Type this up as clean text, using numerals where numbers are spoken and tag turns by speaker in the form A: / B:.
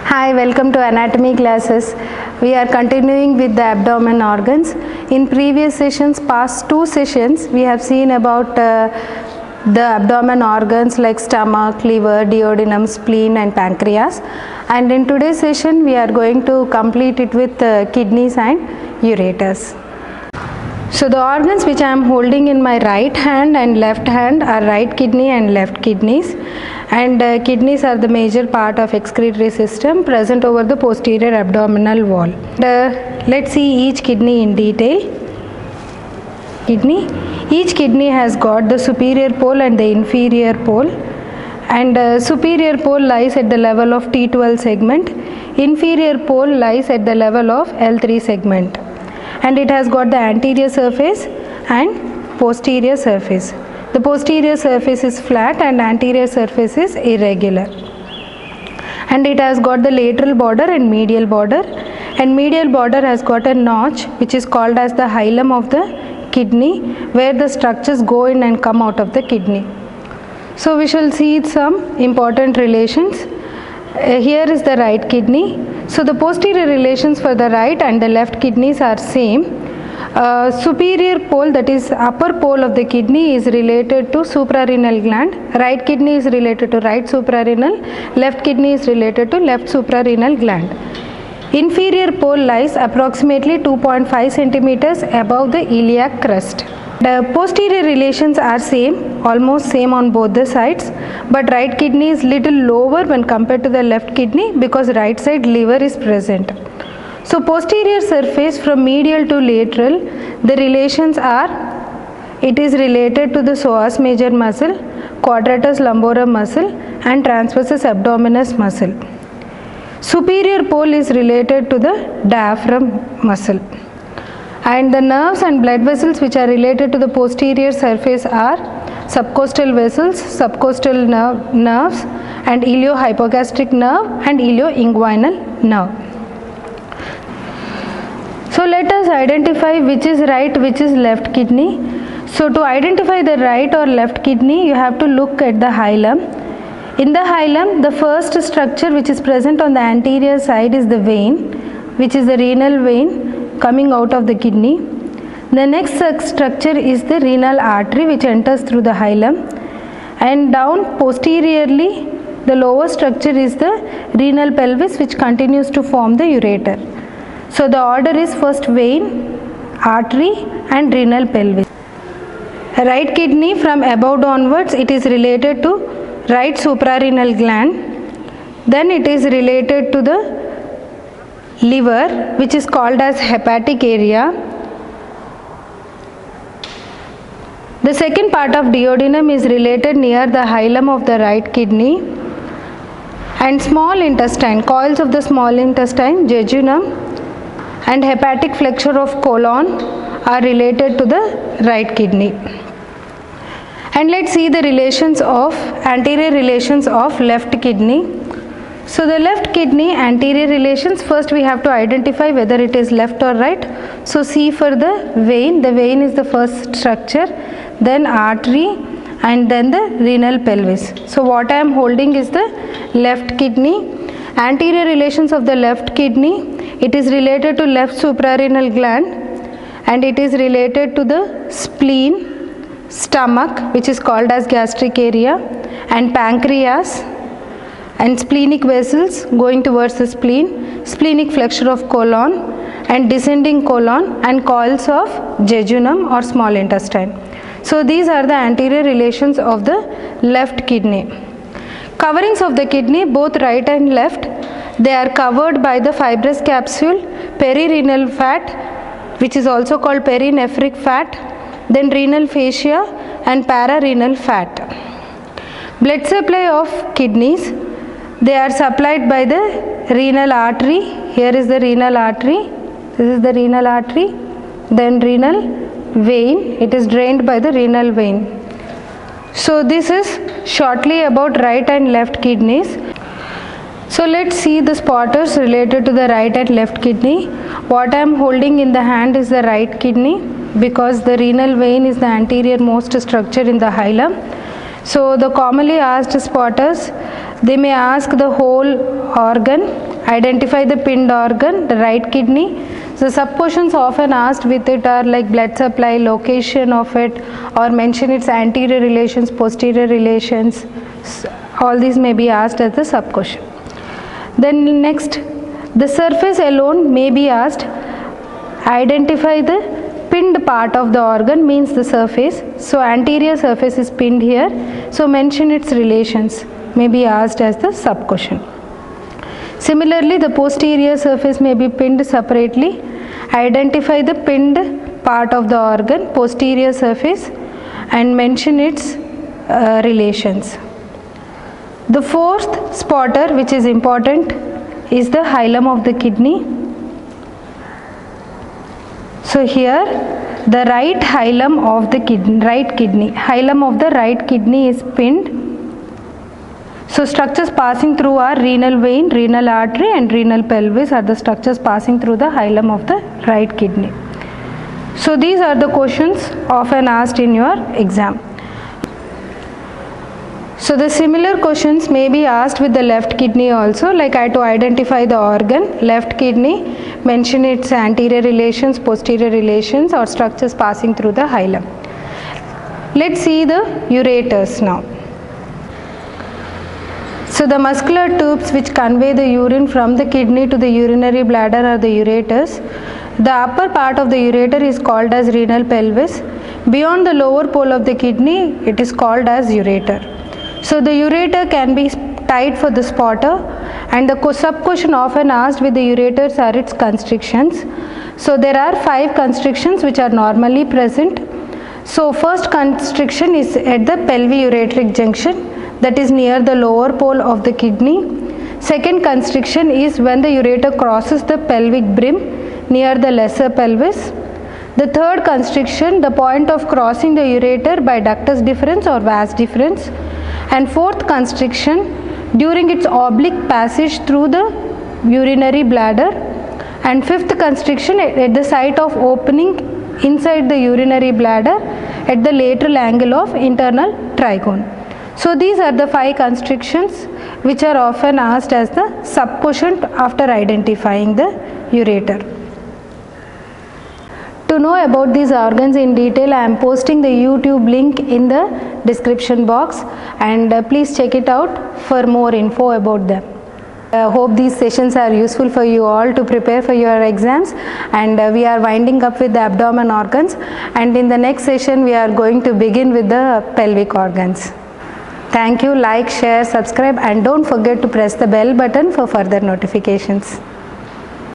A: Hi, welcome to anatomy classes. We are continuing with the abdomen organs. In previous sessions, past two sessions, we have seen about the abdomen organs like stomach, liver, duodenum, spleen and pancreas. And in today's session, we are going to complete it with kidneys and ureters. So the organs which I am holding in my right hand and left hand are right kidney and left kidneys, and kidneys are the major part of excretory system present over the posterior abdominal wall. Let's see each kidney in detail. Each kidney has got the superior pole and the inferior pole, and superior pole lies at the level of T12 segment, inferior pole lies at the level of L3 segment, and it has got the anterior surface and posterior surface. The posterior surface is flat and anterior surface is irregular, and it has got the lateral border and medial border, and medial border has got a notch which is called as the hilum of the kidney, where the structures go in and come out of the kidney. So we shall see some important relations. Here is the right kidney. So the posterior relations for the right and the left kidneys are same. Superior pole, that is upper pole of the kidney, is related to suprarenal gland. Right kidney is related to right suprarenal, left kidney is related to left suprarenal gland. Inferior pole lies approximately 2.5 centimeters above the iliac crest. The posterior relations are same, almost same on both the sides, but right kidney is little lower when compared to the left kidney because right side liver is present. So posterior surface from medial to lateral, the relations are, it is related to the psoas major muscle, quadratus lumborum muscle and transversus abdominis muscle. Superior pole is related to the diaphragm muscle. And the nerves and blood vessels which are related to the posterior surface are subcostal vessels, subcostal nerves and iliohypogastric nerve and ilioinguinal nerve. So let us identify which is right, which is left kidney. So to identify the right or left kidney, you have to look at the hilum. In the hilum, the first structure which is present on the anterior side is the vein, which is the renal vein coming out of the kidney. The next structure is the renal artery which enters through the hilum, and down posteriorly the lower structure is the renal pelvis which continues to form the ureter. So the order is first vein, artery and renal pelvis. Right kidney, from above downwards, it is related to right suprarenal gland, then it is related to the liver which is called as hepatic area. The second part of duodenum is related near the hilum of the right kidney, and small intestine, coils of the small intestine, jejunum and hepatic flexure of colon are related to the right kidney. And let's see the relations of anterior relations of left kidney. So the left kidney anterior relations, first we have to identify whether it is left or right. So see for the vein is the first structure, then artery and then the renal pelvis. So what I am holding is the left kidney. Anterior relations of the left kidney, it is related to left suprarenal gland and it is related to the spleen, stomach which is called as gastric area, and pancreas and splenic vessels going towards the spleen, splenic flexure of colon and descending colon, and coils of jejunum or small intestine. So these are the anterior relations of the left kidney. Coverings of the kidney, both right and left, they are covered by the fibrous capsule, perirenal fat which is also called perinephric fat, then renal fascia and pararenal fat. Blood supply of kidneys, they are supplied by the renal artery. Here is the renal artery, this is the renal artery, then renal vein, it is drained by the renal vein. So this is shortly about right and left kidneys. So let's see the spotters related to the right and left kidney. What I am holding in the hand is the right kidney because the renal vein is the anterior most structure in the hilum. So the commonly asked spotters, they may ask the whole organ, identify the pinned organ, the right kidney. The sub-questions often asked with it are like blood supply, location of it, or mention its anterior relations, posterior relations. All these may be asked as the sub-question. Then next, the surface alone may be asked. Identify the pinned part of the organ, means the surface. So anterior surface is pinned here. So mention its relations, may be asked as the sub-question. Similarly, the posterior surface may be pinned separately. Identify the pinned part of the organ, posterior surface, and mention its relations. The fourth spotter, which is important, is the hilum of the kidney. So here the right hilum of the hilum of the right kidney is pinned. So structures passing through are renal vein, renal artery, and renal pelvis are the structures passing through the hilum of the right kidney. So these are the questions often asked in your exam. So the similar questions may be asked with the left kidney also, like to identify the organ, left kidney, mention its anterior relations, posterior relations, or structures passing through the hilum. Let's see the ureters now. So the muscular tubes which convey the urine from the kidney to the urinary bladder are the ureters. The upper part of the ureter is called as renal pelvis. Beyond the lower pole of the kidney, it is called as ureter. So the ureter can be tied for the spotter, and the sub-question often asked with the ureters are its constrictions. So there are 5 constrictions which are normally present. So first constriction is at the pelviureteric junction, that is near the lower pole of the kidney. Second constriction is when the ureter crosses the pelvic brim near the lesser pelvis. The third constriction, the point of crossing the ureter by ductus deferens or vas deferens. And fourth constriction during its oblique passage through the urinary bladder. And fifth constriction at the site of opening inside the urinary bladder at the lateral angle of internal trigone. So these are the 5 constrictions which are often asked as the sub-question after identifying the ureter. To know about these organs in detail, I am posting the YouTube link in the description box, and please check it out for more info about them. I hope these sessions are useful for you all to prepare for your exams, and we are winding up with the abdomen organs, and in the next session we are going to begin with the pelvic organs. Thank you. Like, share, subscribe, and don't forget to press the bell button for further notifications.